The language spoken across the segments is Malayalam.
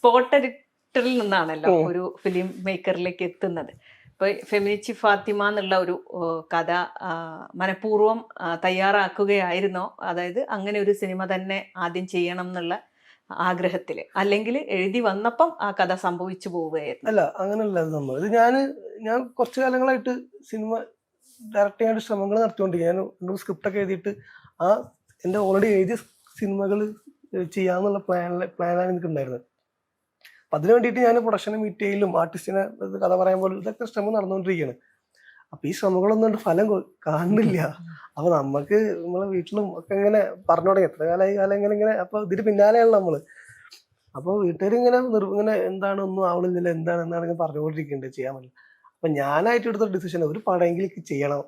സ്പോട്ട് എഡിറ്ററിൽ നിന്നാണല്ലോ ഒരു ഫിലിം മേക്കറിലേക്ക് എത്തുന്നത്. ഇപ്പൊ ഫെമിനിച്ചി ഫാത്തിമ എന്നുള്ള ഒരു കഥ മനഃപൂർവ്വം തയ്യാറാക്കുകയായിരുന്നോ? അതായത് അങ്ങനെ ഒരു സിനിമ തന്നെ ആദ്യം ചെയ്യണം എന്നുള്ള ആഗ്രഹത്തില്, അല്ലെങ്കിൽ എഴുതി വന്നപ്പം ആ കഥ സംഭവിച്ചു പോവുകയായിരുന്നു? അല്ല, അങ്ങനെയല്ല നമ്മൾ. ഇത് ഞാൻ കുറച്ചു കാലങ്ങളായിട്ട് സിനിമ ഡയറക്റ്റ് ചെയ്യാൻ ശ്രമങ്ങൾ നടത്തിക്കൊണ്ടിരിക്കുക. ഞാൻ സ്ക്രിപ്റ്റൊക്കെ എഴുതിയിട്ട് എൻ്റെ ഓൾറെഡി എഴുതിയ സിനിമകൾ ചെയ്യാന്നുള്ള പ്ലാനാണ് എനിക്കുണ്ടായിരുന്നത്. അപ്പം അതിനു വേണ്ടിയിട്ട് ഞാൻ പ്രൊഡക്ഷനെ മീറ്റ് ചെയ്യലും ആർട്ടിസ്റ്റിനെ കഥ പറയാൻ പോലും ഇതൊക്കെ ശ്രമം നടന്നുകൊണ്ടിരിക്കുകയാണ്. അപ്പം ഈ ശ്രമങ്ങളൊന്നും ഫലം കാണുന്നില്ല. അപ്പം നമുക്ക് നമ്മളെ വീട്ടിലും ഒക്കെ ഇങ്ങനെ പറഞ്ഞു തുടങ്ങി, എത്ര കാലം ഇങ്ങനെ അപ്പോൾ ഇതിന് പിന്നാലെയാണ് നമ്മൾ. അപ്പോൾ വീട്ടുകാർ ഇങ്ങനെ എന്താണ് ഒന്നും ആവണില്ല, എന്താണെന്നാണ് പറഞ്ഞുകൊണ്ടിരിക്കുന്നുണ്ട്, ചെയ്യാൻ പറ്റില്ല. അപ്പം ഞാനായിട്ട് എടുത്ത ഡിസിഷൻ ഒരു പടമെങ്കിലും എനിക്ക് ചെയ്യണം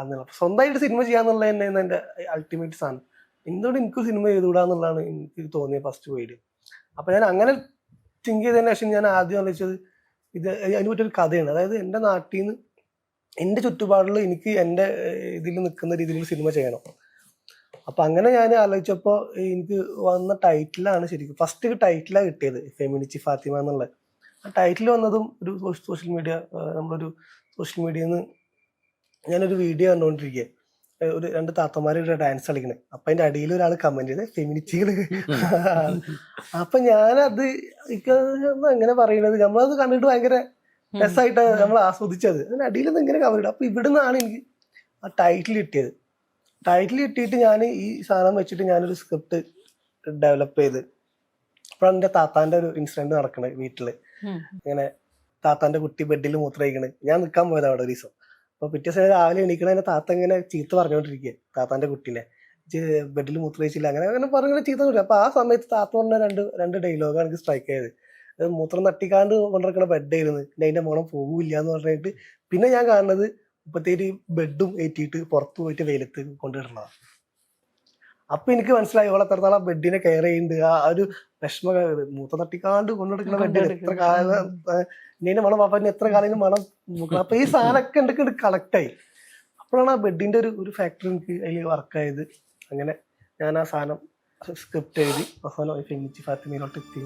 എന്നുള്ള. സ്വന്തമായിട്ട് സിനിമ ചെയ്യാന്നുള്ള തന്നെയാണ് എൻ്റെ അൾട്ടിമേറ്റ് സാധനം. എന്തുകൊണ്ട് എനിക്ക് സിനിമ ചെയ്തുകൂടാന്നുള്ളതാണ് എനിക്ക് തോന്നിയ ഫസ്റ്റ് പോയിട്ട്. അപ്പം ഞാൻ അങ്ങനെ തിങ്ക് ചെയ്തതിന് ശേഷം ഞാൻ ആദ്യം ആലോചിച്ചത് അതിന് പറ്റിയൊരു കഥയാണ്. അതായത് എൻ്റെ നാട്ടിൽ നിന്ന് എൻ്റെ ചുറ്റുപാടിൽ എനിക്ക് എൻ്റെ ഇതിൽ നിൽക്കുന്ന രീതിയിൽ സിനിമ ചെയ്യണം. അപ്പം അങ്ങനെ ഞാൻ ആലോചിച്ചപ്പോൾ എനിക്ക് വന്ന ടൈറ്റിലാണ് ശരിക്കും ഫസ്റ്റ് ടൈറ്റിലാണ് കിട്ടിയത്, ഫെമിനിച്ചി ഫാത്തിമ എന്നുള്ള. ആ ടൈറ്റിൽ വന്നതും ഒരു സോഷ്യൽ മീഡിയയിൽ നിന്ന് ഞാനൊരു വീഡിയോ കണ്ടുകൊണ്ടിരിക്കുക. ഒരു 2 താത്തമാരുടെ ഡാൻസ് കളിക്കണേ. അപ്പം അതിൻ്റെ അടിയിൽ ഒരാൾ കമന്റ് ചെയ്ത് ഫെമിനിറ്റികൾ. അപ്പം ഞാനത് എങ്ങനെ പറയണത്, നമ്മളത് കണ്ടിട്ട് ഭയങ്കര രസമായിട്ടാണ് നമ്മൾ ആസ്വദിച്ചത്. അതിൻ്റെ അടിയിൽ നിന്ന് ഇങ്ങനെ കമന്റ്. അപ്പം ഇവിടെ നിന്നാണ് എനിക്ക് ആ ടൈറ്റിൽ കിട്ടിയത്. ടൈറ്റിൽ കിട്ടിയിട്ട് ഞാൻ ഈ സാധനം വെച്ചിട്ട് ഞാനൊരു സ്ക്രിപ്റ്റ് ഡെവലപ്പ് ചെയ്ത്. അപ്പോഴാണ് എൻ്റെ താത്താൻ്റെ ഒരു ഇൻസിഡന്റ് നടക്കണത് വീട്ടിൽ. ഇങ്ങനെ താത്താൻ്റെ കുട്ടി ബെഡിൽ മൂത്രയിക്കണ്. ഞാൻ നിൽക്കാൻ പോയത് അവിടെ ഒരു ദിവസം. അപ്പോൾ പിറ്റേ ദിവസം രാവിലെ എണീക്കണ എൻ്റെ താത്ത ഇങ്ങനെ ചീത്ത പറഞ്ഞുകൊണ്ടിരിക്കുക താത്താൻ്റെ കുട്ടീനെ, ബെഡിൽ മൂത്രയിച്ചില്ല അങ്ങനെ പറഞ്ഞ ചീത്ത കൊടുക്കുക. അപ്പോൾ ആ സമയത്ത് താത്ത പറഞ്ഞ രണ്ട് ഡയലോഗാണ് എനിക്ക് സ്ട്രൈക്ക് ചെയ്തത്. അത് മൂത്രം തട്ടിക്കാണ്ട് കൊണ്ടിരിക്കണ ബെഡായിരുന്നു, പിന്നെ അതിൻ്റെ മണം പോകില്ല എന്ന് പറഞ്ഞിട്ട്. പിന്നെ ഞാൻ കാണുന്നത് മുപ്പത്തേര് ബെഡും ഏറ്റിയിട്ട് പുറത്ത് പോയിട്ട് വെയിലത്ത് കൊണ്ടുവരണതാണ്. അപ്പൊ എനിക്ക് മനസ്സിലായി ഓളെ എത്രത്തോളം ബെഡിനെ കെയർ ചെയ്യുന്നുണ്ട്. ആ ഒരു വിഷമ മൂത്ത തട്ടിക്കാണ്ട് കൊണ്ടുനടക്കുന്ന ബെഡ് എത്ര കാലം ഇതിന്റെ മണം പാപ്പന് എത്ര കാലം മണം നോക്കണം. അപ്പൊ ഈ സാധനമൊക്കെ എനിക്ക് കളക്ട് ആയി. അപ്പോഴാണ് ആ ബെഡിന്റെ ഒരു ഫാക്ടറി എനിക്ക് അതിൽ വർക്കായത്. അങ്ങനെ ഞാൻ ആ സാധനം സ്ക്രിപ്റ്റ് എഴുതി അവസാനം ഫെമിനിച്ചി ഫാത്തിമയിലോട്ട് എത്തി.